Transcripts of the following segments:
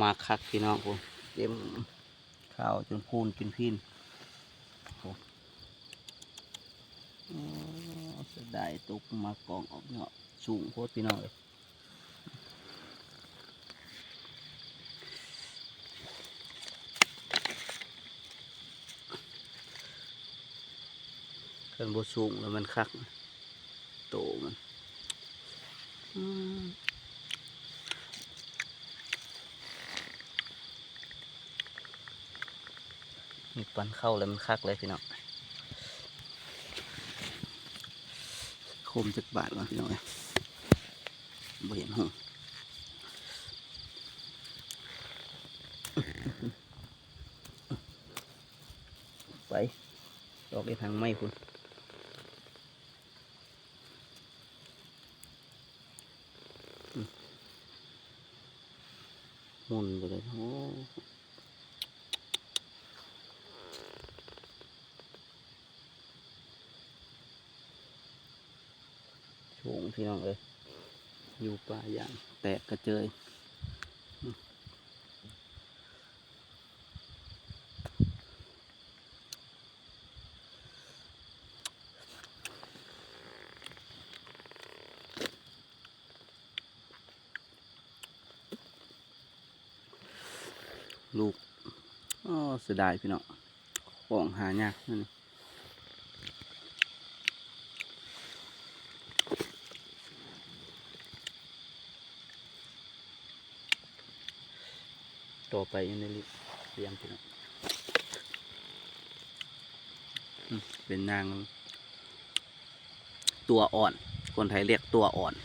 มาคักพี่น้องผมเต็มข้าวจนพูนกินพินเสียดายตุกมากองออกเนาะสูงโคตรพี่น้องเลยกันบสูงแล้วมันคักโตมันมีปันเข้าแล้วมันคักเลยพี่น้องโคมจักบาทวะพี่น้องบ่เห็นห้องไปออกไปทางไม้คุณหมุนไปเลยโอ้โฉงพี่น้องเลยอยู่ป่าอย่างแตกกระเจยลูกอ๋อเสียดายพี่น้องของหายากนั่นต่อไปยังได้เลี้ยงพี่น้องเป็นนางตัวอ่อนคนไทยเรียกตัวอ่อน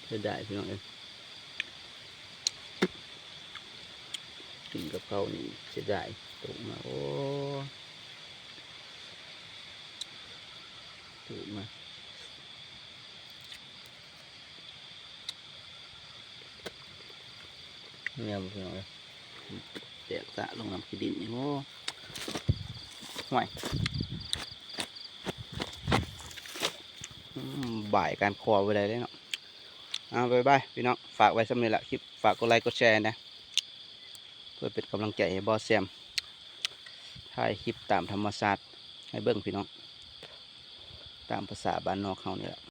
จะได้พี่น้องเอ้ยกินกับเขานี่จะได้ตกมาโอ้ตกมาเนี่ยพี่น้องเอ้ยแตกสะลงน้ำขี้ดินนี่โอ้ห่วยบ่ายการคอไปเลยเนาะบ๊ายบายพี่น้องฝากไว้สำเร็จละคลิปฝากกดไลค์กดแชร์นะเพื่อเป็นกำลังใจให้บอสแซมถ่ายคลิปตามธรรมชาติให้เบิ้งพี่น้องตามภาษาบ้านนอกเขาเนี่ย